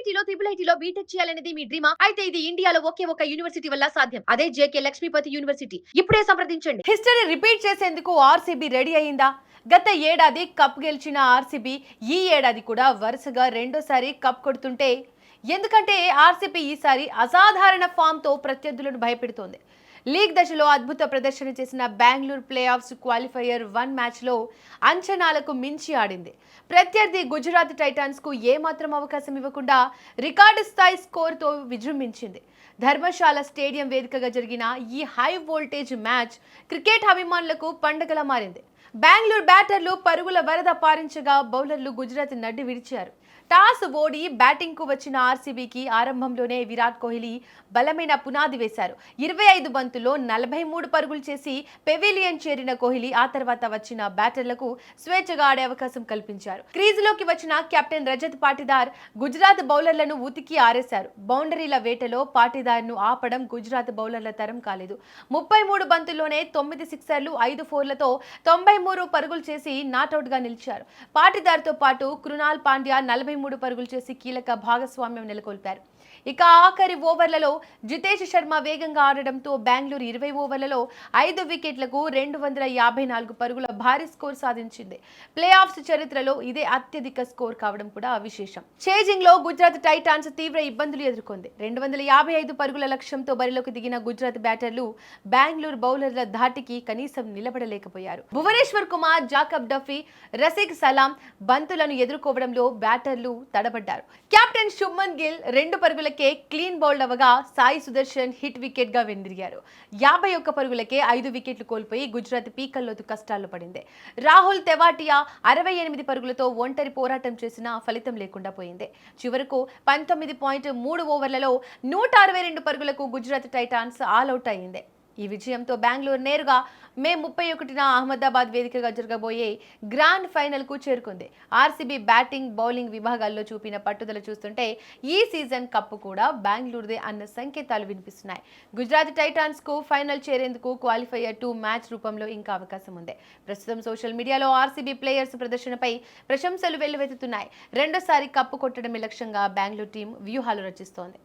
ఐఐటీలో IIITలో BTech చేయాలనేది మీ డ్రీమా? అయితే ఇది ఇండియాలో ఒకే ఒక యూనివర్సిటీ వల్ల సాధ్యం. అదే జేకే లక్ష్మీపతి యూనివర్సిటీ. ఇప్పుడే సంప్రదించండి. హిస్టరీ రిపీట్ చేసేందుకు ఆర్సీబీ రెడీ అయిందా? గత ఏడాది కప్ గెలిచిన ఆర్సీబీ ఈ ఏడాది కూడా వరుసగా రెండోసారి కప్ కొడుతుంటే, ఎందుకంటే ఆర్సీబీ ఈసారి అసాధారణ ఫామ్ తో ప్రత్యర్థులను భయపెడుతోంది. లీగ్ దశలో అద్భుత ప్రదర్శన చేసిన బెంగళూరు ప్లే ఆఫ్స్ క్వాలిఫైయర్ 1 మ్యాచ్లో అంచనాలకు మించి ఆడింది. ప్రత్యర్థి గుజరాత్ టైటాన్స్ కు ఏమాత్రం అవకాశం ఇవ్వకుండా రికార్డు స్థాయి స్కోర్తో విజృంభించింది. ధర్మశాల స్టేడియం వేదికగా జరిగిన ఈ హై వోల్టేజ్ మ్యాచ్ క్రికెట్ అభిమానులకు పండగలా మారింది. బెంగళూరు బ్యాటర్లు పరుగుల వరద పారించగా బౌలర్లు గుజరాత్ నడ్డి విడిచారు. టాస్ ఓడి బ్యాటింగ్ కు వచ్చిన ఆర్సీబీకి ఆరంభంలోనే విరాట్ కోహ్లీ బలమైన పునాది వేశారు. 25 బంతుల్లో 43 పరుగులు చేసి పెవిలియన్ చేరిన కోహ్లీ ఆ తర్వాత వచ్చిన బ్యాటర్లకు స్వేచ్ఛగా ఆడే అవకాశం కల్పించారు. క్రీజులోకి వచ్చిన కెప్టెన్ రజత్ పాటిదార్ గుజరాత్ బౌలర్లను ఉతికి ఆరేశారు. బౌండరీల వేటలో పాటిదార్ను ఆపడం గుజరాత్ బౌలర్ల తరం కాలేదు. 33 బంతుల్లోనే 9 సిక్సర్లు 5 ఫోర్లతో 93 పరుగులు చేసి నాట్అవుట్ గా నిలిచారు. పాటిదార్తో పాటు కృణాల్ పాండ్యా 43 పరుగులు చేసి కీలక భాగస్వామ్యం నెలకొల్పారు. ఇక ఆఖరి ఓవర్లలో జితేష్ శర్మ వేగంగా ఆడడంతో బెంగళూరు 20 ఓవర్లలో 5 వికెట్లకు 254 పరుగుల భారీ స్కోర్ సాధించింది. ప్లే ఆఫ్స్ చరిత్రలో ఇదే అత్యధిక స్కోర్ కావడం కూడా విశేషం. చేజింగ్ లో గుజరాత్ టైటాన్స్ తీవ్ర ఇబ్బందులు ఎదుర్కొంది. 255 పరుగుల లక్ష్యంతో బరిలోకి దిగిన గుజరాత్ బ్యాటర్లు బెంగళూరు బౌలర్ల ధాటికి కనీసం నిలబడలేకపోయారు. భువనేశ్వర్ కుమార్, జాకబ్ డఫీ, రసిక్ సలాం బంతులను ఎదుర్కోవడంలో బ్యాటర్లు తడబడ్డారు. కెప్టెన్ శుభ్మన్ గిల్ 2 పరుగులకే క్లీన్ బౌల్డ్ అవగా సాయి సుదర్శన్ హిట్ వికెట్ గా వెనుదిరిగారు. 51 పరుగులకే 5 వికెట్లు కోల్పోయి గుజరాత్ పీకల్లోతు కష్టాల్లో పడింది. రాహుల్ తెవాటియా 68 పరుగులతో ఒంటరి పోరాటం చేసినా ఫలితం లేకుండా పోయింది. చివరకు 19.3 ఓవర్లలో 162 పరుగులకు గుజరాత్ టైటాన్స్ ఆల్అౌట్ అయింది. ఈ విజయంతో బెంగళూరు నేరుగా మే 31న అహ్మదాబాద్ వేదికగా జరగబోయే గ్రాండ్ ఫైనల్ కు చేరుకుంది. ఆర్సీబీ బ్యాటింగ్, బౌలింగ్ విభాగాల్లో చూపిన పట్టుదల చూస్తుంటే ఈ సీజన్ కప్పు కూడా బెంగళూరుదే అన్న సంకేతాలు వినిపిస్తున్నాయి. గుజరాత్ టైటాన్స్ కు ఫైనల్ చేరేందుకు క్వాలిఫైయర్ 2 మ్యాచ్ రూపంలో ఇంకా అవకాశం ఉంది. ప్రస్తుతం సోషల్ మీడియాలో ఆర్సీబీ ప్లేయర్స్ ప్రదర్శనపై ప్రశంసలు వెల్లువెత్తుతున్నాయి. రెండోసారి కప్పు కొట్టడమే లక్ష్యంగా బెంగళూరు టీం వ్యూహాలు రచిస్తోంది.